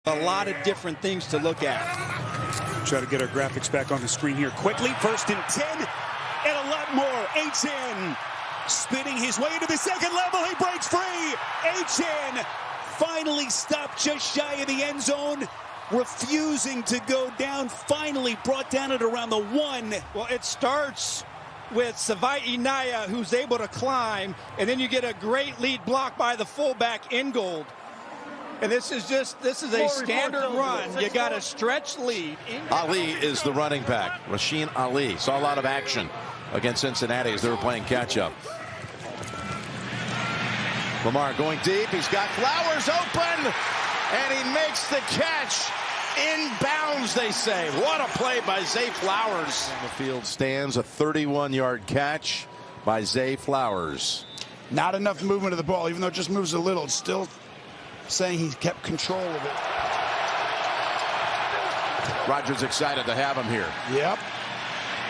A lot of different things to look at. Try to get our graphics back on the screen here quickly. 1st and 10, and a lot more. Etienne spinning his way into the second level. He breaks free. Etienne finally stopped just shy of the end zone, refusing to go down. Finally brought down at around the 1. Well, it starts with Savai Inaya, who's able to climb, and then you get a great lead block by the fullback Ingold. And this is a standard run. You got a stretch lead. Ali is the running back. Rasheen Ali saw a lot of action against Cincinnati as they were playing catch-up. Lamar going deep. He's got Flowers open, and he makes the catch. Inbounds, they say. What a play by Zay Flowers. On the field stands a 31-yard catch by Zay Flowers. Not enough movement of the ball, even though it just moves a little. It's still saying he's kept control of it. Rodgers excited to have him here. Yep.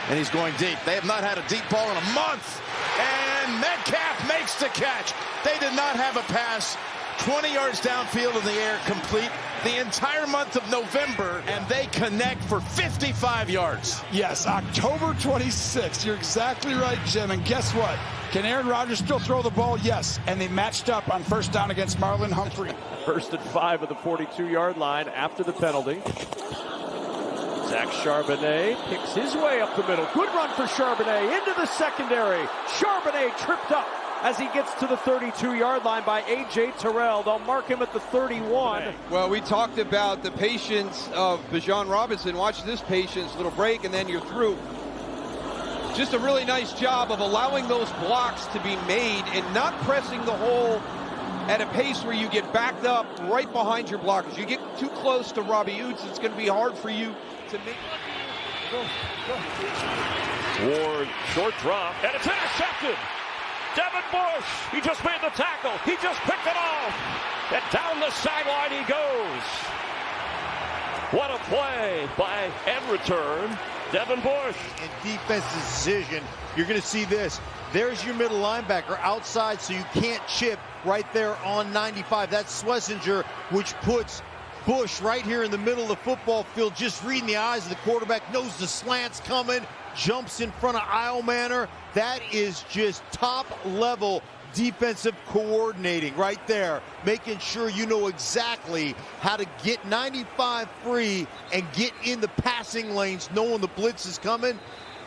And he's going deep. They have not had a deep ball in a month. And Metcalf makes the catch. They did not have a pass 20 yards downfield in the air complete the entire month of November, and they connect for 55 yards. Yes, October 26th. You're exactly right, Jim. And guess what? Can Aaron Rodgers still throw the ball? Yes. And they matched up on 1st down against Marlon Humphrey. 1st and 5 at the 42-yard line after the penalty. Zach Charbonnet picks his way up the middle. Good run for Charbonnet into the secondary. Charbonnet tripped up as he gets to the 32-yard line by A.J. Terrell. They'll mark him at the 31. Well, we talked about the patience of Bijan Robinson. Watch this patience, little break, and then you're through. Just a really nice job of allowing those blocks to be made and not pressing the hole at a pace where you get backed up right behind your blockers. You get too close to Robbie Oates, it's going to be hard for you to make. Ward, short drop, and it's intercepted. Devin Bush, he just made the tackle. He just picked it off. And down the sideline he goes. What a play by and return, Devin Bush. In defense's decision, you're going to see this. There's your middle linebacker outside, so you can't chip right there on 95. That's Schlesinger, which puts Bush right here in the middle of the football field, just reading the eyes of the quarterback, knows the slant's coming, jumps in front of Eilmanner. That is just top-level defensive coordinating right there, making sure you know exactly how to get 95 free and get in the passing lanes, knowing the blitz is coming.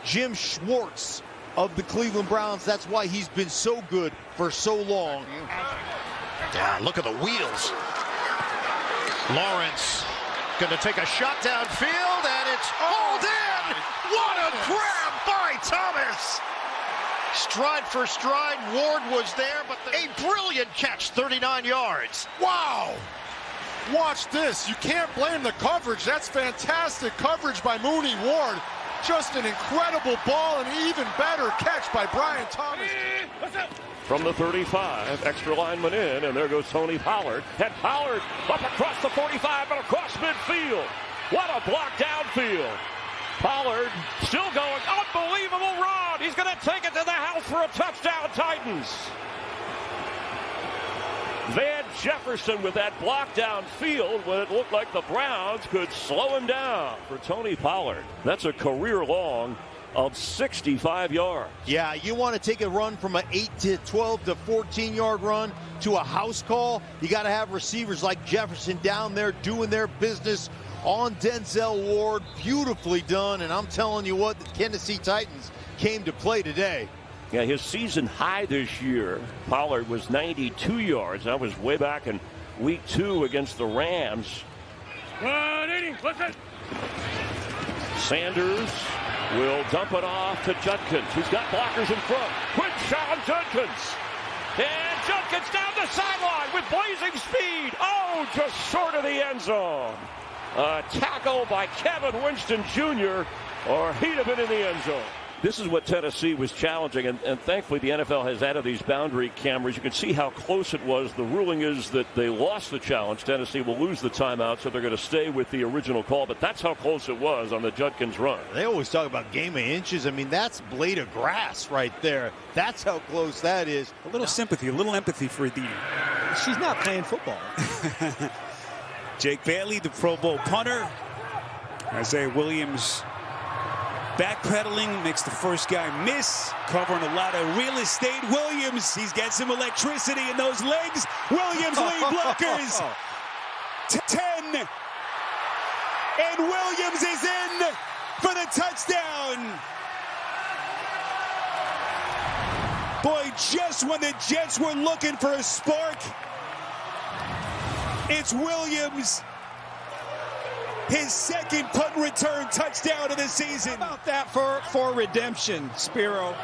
Jim Schwartz of the Cleveland Browns, that's why he's been so good for so long. Yeah, look at the wheels. Lawrence going to take a shot downfield, and it's hauled in. What a grab by Thomas. Stride for stride, Ward was there, but a brilliant catch, 39 yards. Wow. Watch this. You can't blame the coverage. That's fantastic coverage by Mooney Ward. Just an incredible ball, and even better catch by Brian Thomas. From the 35, extra lineman in, and there goes Tony Pollard. And Pollard up across the 45 and across midfield. What a block downfield. Pollard still going. Unbelievable run. He's going to take it to the house for a touchdown, Titans. Van Jefferson with that block downfield when it looked like the Browns could slow him down for Tony Pollard. That's a career long of 65 yards. Yeah, you want to take a run from an 8 to 12 to 14-yard run to a house call. You got to have receivers like Jefferson down there doing their business on Denzel Ward. Beautifully done, and I'm telling you what, the Tennessee Titans came to play today. Yeah, his season high this year, Pollard was 92 yards. That was way back in week 2 against the Rams. 180, listen. Sanders will dump it off to Judkins. He's got blockers in front. Quinshawn Judkins. And Judkins down the sideline with blazing speed. Oh, just short of the end zone. A tackle by Kevin Winston Jr., or he'd have been in the end zone. This is what Tennessee was challenging, and thankfully the NFL has added these boundary cameras. You can see how close it was. The ruling is that they lost the challenge. Tennessee will lose the timeout, so they're going to stay with the original call, but that's how close it was on the Judkins run. They always talk about game of inches. I mean, that's a blade of grass right there. That's how close that is. A little sympathy, a little empathy for the... She's not playing football. Jake Bailey, the Pro Bowl punter. Isaiah Williams backpedaling, makes the first guy miss, covering a lot of real estate. Williams, he's got some electricity in those legs. Williams lead blockers. 10. And Williams is in for the touchdown. Boy, just when the Jets were looking for a spark, it's Williams. His second punt return touchdown of the season. How about that for redemption, Spiro?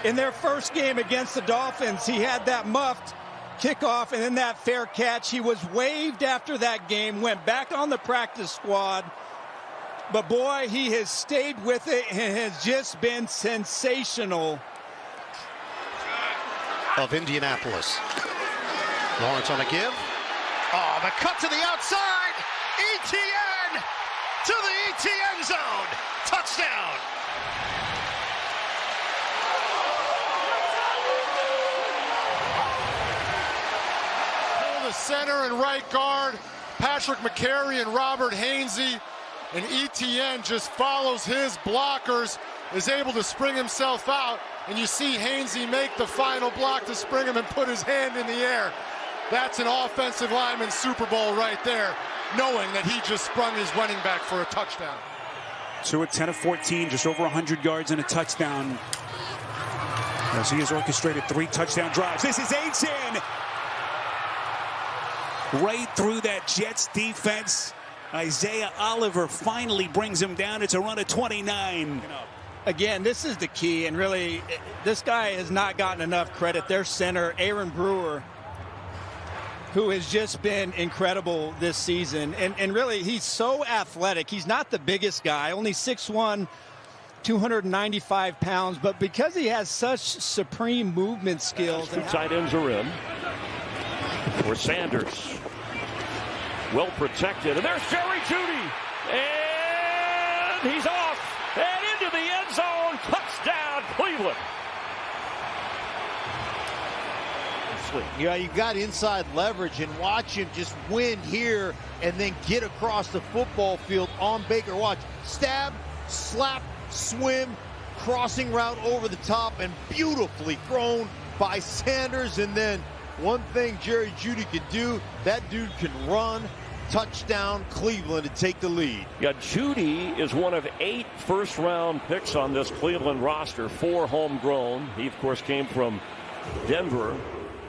In their first game against the Dolphins, he had that muffed kickoff and then that fair catch. He was waived after that game, went back on the practice squad. But boy, he has stayed with it and has just been sensational. Of Indianapolis. Lawrence on a give. Oh, the cut to the outside. ETN to the ETN zone. Touchdown. The center and right guard, Patrick McCary and Robert Hainsey. And ETN just follows his blockers, is able to spring himself out. And you see Hainsey make the final block to spring him and put his hand in the air. That's an offensive lineman Super Bowl right there, knowing that he just sprung his running back for a touchdown. So at 10 of 14, just over 100 yards and a touchdown. As he has orchestrated 3 touchdown drives. This is Achane. Right through that Jets defense. Isaiah Oliver finally brings him down. It's a run of 29. Again, this is the key, and really, this guy has not gotten enough credit. Their center, Aaron Brewer, who has just been incredible this season. And really, he's so athletic. He's not the biggest guy, only 6'1", 295 pounds. But because he has such supreme movement skills. 2 tight ends are in for Sanders. Well protected. And there's Jerry Jeudy. And he's off. And into the end zone. Touchdown, Cleveland. Yeah, you got inside leverage, and watch him just win here and then get across the football field on Baker. Watch, stab, slap, swim, crossing route over the top, and beautifully thrown by Sanders. And then one thing Jerry Jeudy can do, that dude can run. Touchdown, Cleveland to take the lead. Yeah, Jeudy is one of 8 first-round picks on this Cleveland roster, 4 homegrown. He, of course, came from Denver.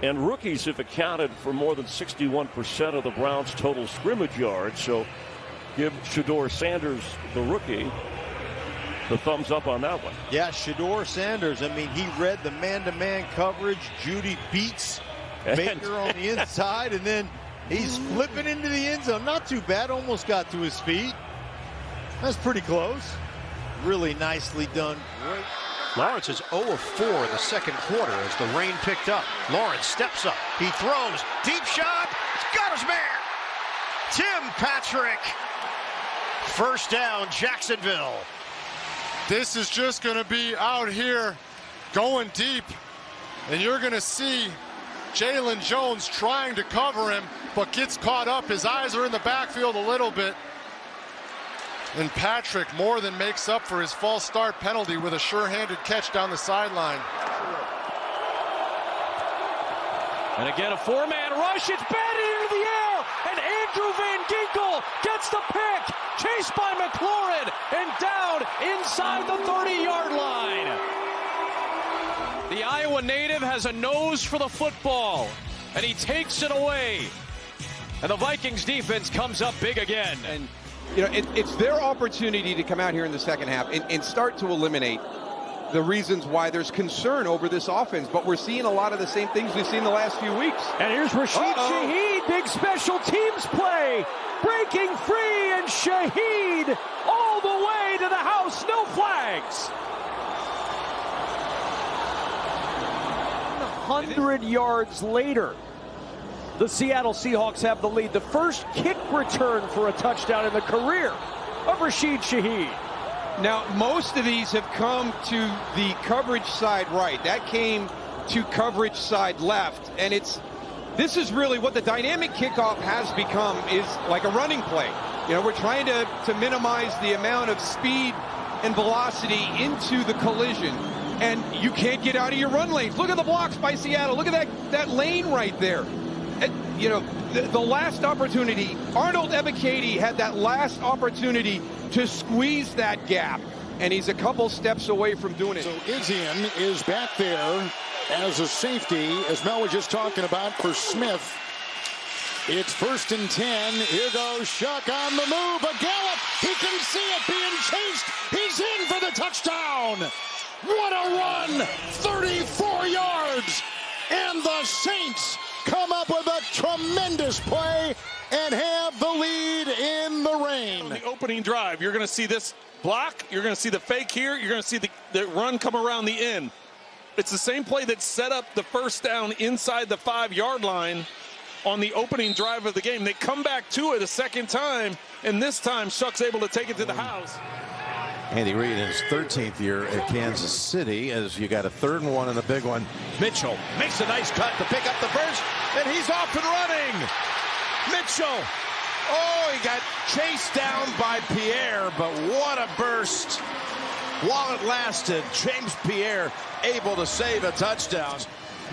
And rookies have accounted for more than 61% of the Browns' total scrimmage yards. So give Shedeur Sanders, the rookie, the thumbs up on that one. Yeah, Shedeur Sanders. I mean, he read the man-to-man coverage. Jeudy beats Baker on the inside, and then he's flipping into the end zone. Not too bad. Almost got to his feet. That's pretty close. Really nicely done. Great. Lawrence is 0 of 4 in the second quarter as the rain picked up. Lawrence steps up. He throws. Deep shot. He's got his man. Tim Patrick. First down, Jacksonville. This is just going to be out here going deep. And you're going to see Jalen Jones trying to cover him, but gets caught up. His eyes are in the backfield a little bit. And Patrick more than makes up for his false start penalty with a sure-handed catch down the sideline. And again, a 4-man rush. It's batted into the air. And Andrew Van Ginkel gets the pick. Chased by McLaurin. And down inside the 30-yard line. The Iowa native has a nose for the football. And he takes it away. And the Vikings defense comes up big again. And you know, it's their opportunity to come out here in the second half and start to eliminate the reasons why there's concern over this offense. But we're seeing a lot of the same things we've seen the last few weeks. And here's Rashid Shaheed, big special teams play. Breaking free, and Shaheed all the way to the house, no flags. 100 yards later, the Seattle Seahawks have the lead. The first kick return for a touchdown in the career of Rashid Shaheed. Now, most of these have come to the coverage side right. That came to coverage side left. And it's this is really what the dynamic kickoff has become, is like a running play. You know, we're trying to minimize the amount of speed and velocity into the collision. And you can't get out of your run lanes. Look at the blocks by Seattle. Look at that lane right there. You know, the last opportunity, Arnold Ebiketie had that last opportunity to squeeze that gap. And he's a couple steps away from doing it. So Izien is back there as a safety, as Mel was just talking about, for Smith. It's 1st and 10. Here goes Shuck on the move. A gallop. He can see it being chased. He's in for the touchdown. What a run. 34 yards. And the Saints come up with a tremendous play and have the lead in the rain. On the opening drive, you're going to see this block. You're going to see the fake here. You're going to see the run come around the end. It's the same play that set up the first down inside the 5-yard line on the opening drive of the game. They come back to it a second time, and this time Shuck's able to take it to the house. Andy Reid in his 13th year at Kansas City, as you got a 3rd and 1 and a big one. Mitchell makes a nice cut to pick up the first, and he's off and running. Mitchell. Oh, he got chased down by Pierre, but what a burst. While it lasted, James Pierre able to save a touchdown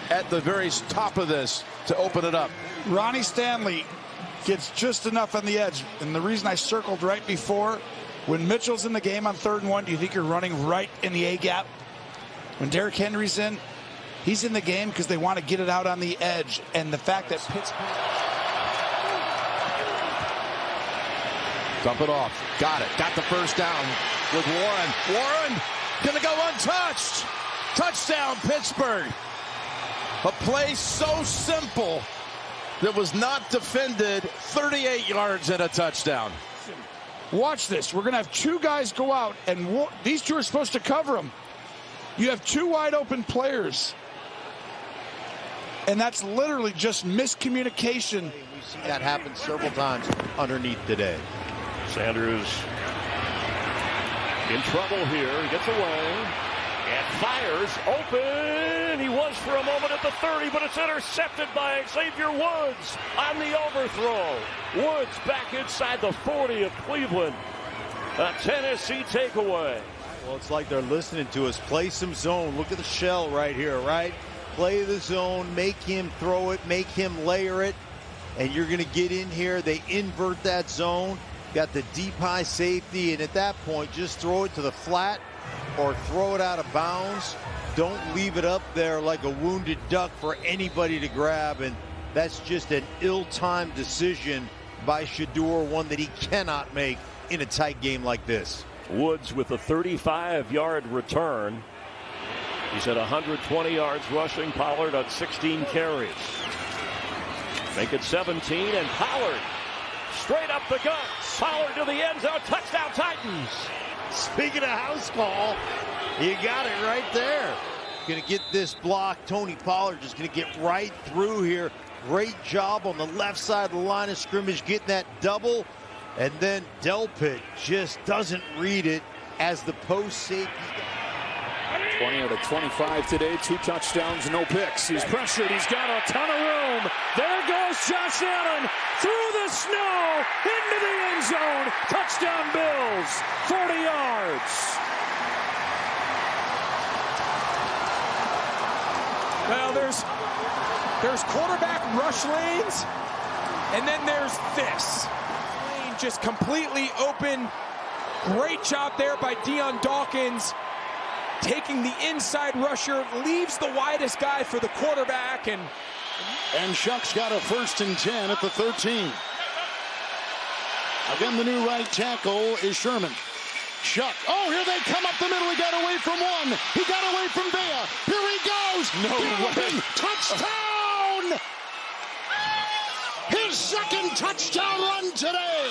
at the very top of this to open it up. Ronnie Stanley gets just enough on the edge. And the reason I circled right before, when Mitchell's in the game on 3rd and 1, do you think you're running right in the A-gap? When Derrick Henry's in, he's in the game because they want to get it out on the edge. And the fact that Pittsburgh... Dump it off. Got it. Got the first down with Warren. Warren going to go untouched. Touchdown, Pittsburgh. A play so simple that was not defended. 38 yards and a touchdown. Watch this. We're going to have 2 guys go out, and these 2 are supposed to cover them. You have 2 wide open players. And that's literally just miscommunication. We've seen that happen several times underneath today. Sanders in trouble here. He gets away and fires open. He was for a moment at the 30, but it's intercepted by Xavier Woods on the overthrow. Woods back inside the 40 of Cleveland. A Tennessee takeaway. Well, it's like they're listening to us. Play some zone. Look at the shell right here, right? Play the zone, make him throw it, make him layer it, and you're going to get in here. They invert that zone. Got the deep high safety, and at that point, just throw it to the flat or throw it out of bounds. Don't leave it up there like a wounded duck for anybody to grab, and that's just an ill-timed decision by Shedeur, one that he cannot make in a tight game like this. Woods with a 35-yard return. He's at 120 yards rushing. Pollard on 16 carries. Make it 17, and Pollard straight up the gut. Pollard to the end zone. Touchdown, Titans. Speaking of house call, you got it right there. Going to get this block. Tony Pollard just going to get right through here. Great job on the left side of the line of scrimmage, getting that double. And then Delpit just doesn't read it as the post safety. 20 out of 25 today, 2 touchdowns, no picks. He's pressured, he's got a ton of room. There goes Josh Allen through the snow into the end zone. Touchdown Bills, 40 yards. Well, there's quarterback rush lanes, and then there's this. Lane just completely open. Great job there by Dion Dawkins. Taking the inside rusher, leaves the widest guy for the quarterback, and Shuck's got a 1st and 10 at the 13. Again, the new right tackle is Sherman. Shuck. Oh, here they come up the middle. He got away from one. He got away from Vea. Here he goes. No way. Touchdown! His 2nd touchdown run today.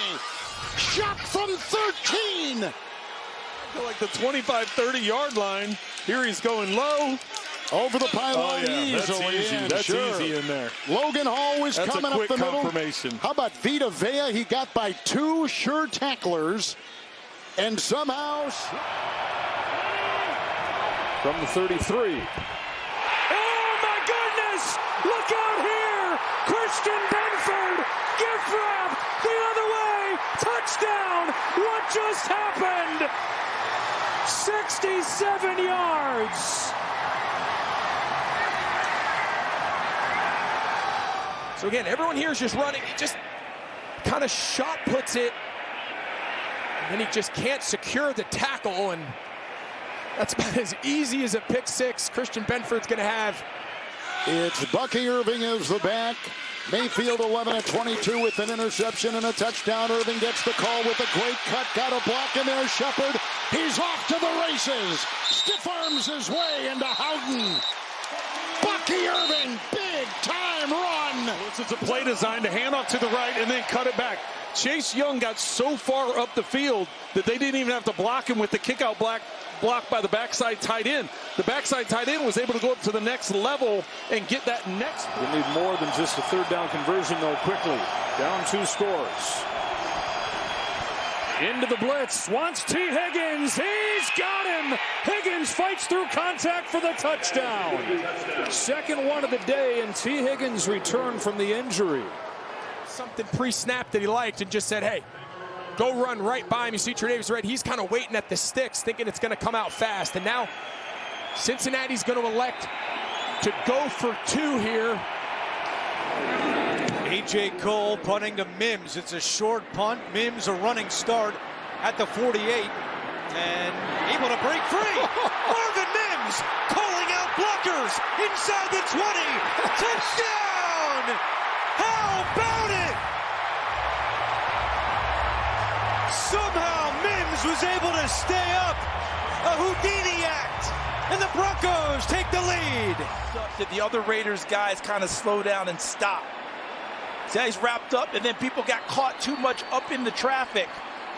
Shuck from 13. Like the 25-30 yard line. Here he's going low. Over the pylon easily. That's easy in there. Logan Hall was That's coming a quick up the middle. confirmation. How about Vita Vea? He got by 2 sure tacklers. And somehow... From the 33. oh my goodness! Look out here! Christian Benford, gift wrapped the other way, touchdown! What just happened? 67 yards. So again, everyone here is just running. He just kind of shot puts it, and then he just can't secure the tackle, and that's about as easy as a pick six Christian Benford's going to have. It's Bucky Irving as the back. Mayfield 11 of 22 with an interception and a touchdown. Irving gets the call with a great cut. Got a block in there. Shepard. He's off to the races. Stiff arms his way into Howden. Bucky Irving, big time run. This is a play designed to hand off to the right and then cut it back. Chase Young got so far up the field that they didn't even have to block him with the kickout block by the backside tight end. The backside tight end was able to go up to the next level and get that next. You need more than just a third down conversion, though, quickly. Down 2 scores. Into the blitz. Wants T. Higgins. He's got him. Higgins fights through contact for the touchdown. Second one of the day, and T. Higgins returned from the injury. Something pre-snap that he liked and just said, hey, go run right by him. You see Tre'Davious White, he's kind of waiting at the sticks, thinking it's going to come out fast. And now Cincinnati's going to elect to go for 2 here. A.J. Cole punting to Mims. It's a short punt. Mims a running start at the 48 and able to break free. Marvin Mims calling out blockers inside the 20. Touchdown! How about it? Somehow Mims was able to stay up. A Houdini act. And the Broncos take the lead. Did the other Raiders guys kind of slow down and stop? See how he's wrapped up, and then people got caught too much up in the traffic.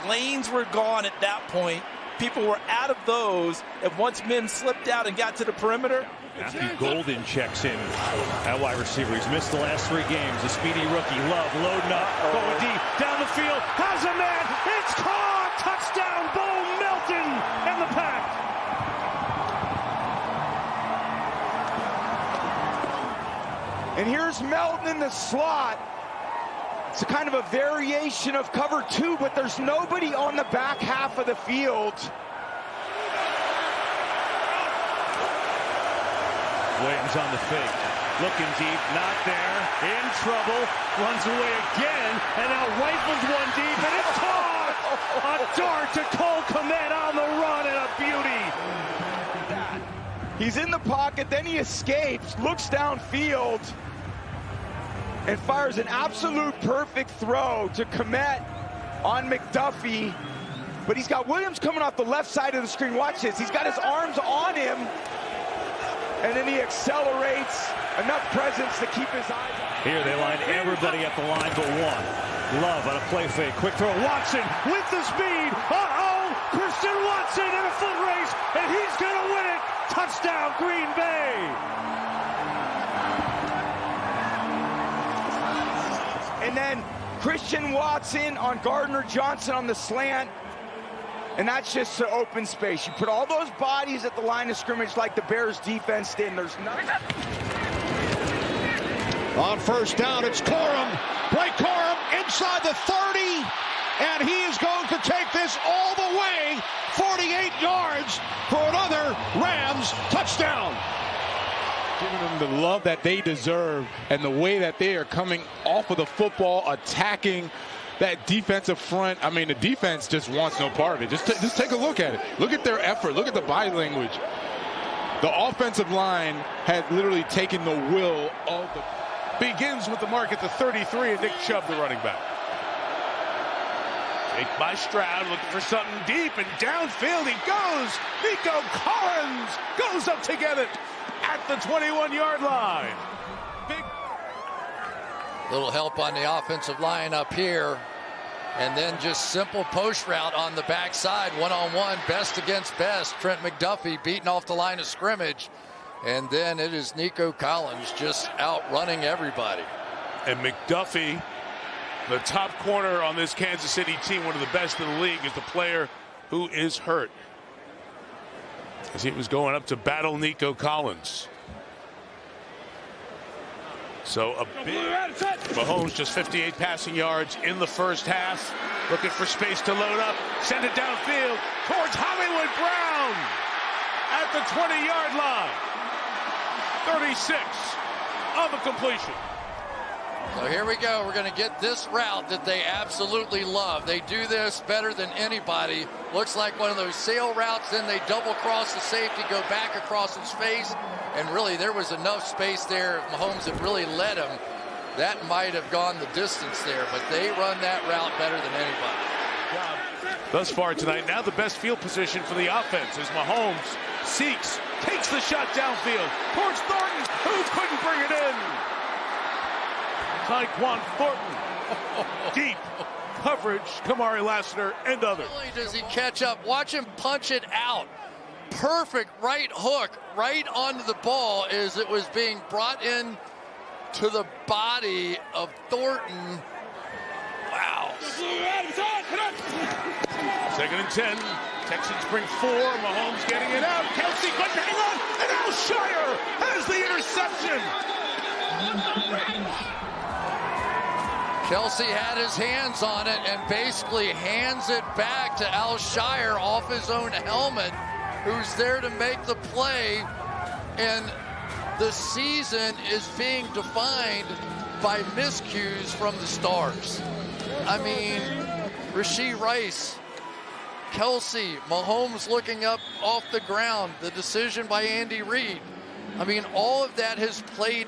Lanes were gone at that point. People were out of those, and once Mims slipped out and got to the perimeter. Matthew Golden checks in at wide receiver. He's missed the last 3 games. The speedy rookie. Love loading up, going deep, down the field. Has a man. It's caught. Touchdown, Bo Melton and the Pack. And here's Melton in the slot. It's a kind of a variation of cover 2, but there's nobody on the back half of the field. Williams on the fake. Looking deep, not there. In trouble. Runs away again. And now rifles one deep, and it's caught! A dart to Cole Kmet on the run, and a beauty. He's in the pocket, then he escapes, looks downfield, and fires an absolute perfect throw to Kmet on McDuffie. But he's got Williams coming off the left side of the screen. Watch this. He's got his arms on him, and then he accelerates. Enough presence to keep his eyes on. Here they line everybody at the line but one. Love on a play fake. Quick throw. Watson with the speed. Uh-oh! Christian Watson in a foot race, and he's going to win it. Touchdown, Green Bay. And then Christian Watson on Gardner Johnson on the slant. And that's just the open space. You put all those bodies at the line of scrimmage like the Bears defense did, and there's nothing. On first down, it's Corum. Blake Corum inside the 30, and he is going to take this all the way 48 yards for another Rams touchdown. Giving them the love that they deserve and the way that they are coming off of the football, attacking that defensive front. I mean, the defense just wants no part of it. Just take a look at it. Look at their effort. Look at the body language. The offensive line had literally taken the will of the... Begins with the mark at the 33, and Nick Chubb, the running back. Take by Stroud, looking for something deep, and downfield he goes. Nico Collins goes up to get it at the 21-yard line. Little help on the offensive line up here. And then just simple post route on the backside, one-on-one, best against best. Trent McDuffie beating off the line of scrimmage. And then it is Nico Collins just outrunning everybody. And McDuffie, the top corner on this Kansas City team, one of the best in the league, is the player who is hurt, as he was going up to battle Nico Collins. So a big Mahomes, just 58 passing yards in the first half. Looking for space to load up. Send it downfield towards Hollywood Brown at the 20-yard line. 36 of a completion. So here we go. We're going to get this route that they absolutely love. They do this better than anybody. Looks like one of those sail routes. Then they double cross the safety, go back across some space. And really, there was enough space there. If Mahomes had really led him, that might have gone the distance there. But they run that route better than anybody. Thus far tonight, now the best field position for the offense as Mahomes seeks, takes the shot downfield towards Thornton, who couldn't bring it in. Tyquan Thornton, deep coverage, Kamari Lassiter and others. Not only does he catch up, watch him punch it out. Perfect right hook right onto the ball as it was being brought in to the body of Thornton. Wow. 2nd and 10. Texans bring 4. Mahomes getting it out. Kelsey couldn't hang on. And Alshire has the interception. Kelsey had his hands on it and basically hands it back to Alshire off his own helmet, who's there to make the play. And the season is being defined by miscues from the stars. I mean, Rashee Rice, Kelsey, Mahomes looking up off the ground, the decision by Andy Reid. I mean, all of that has played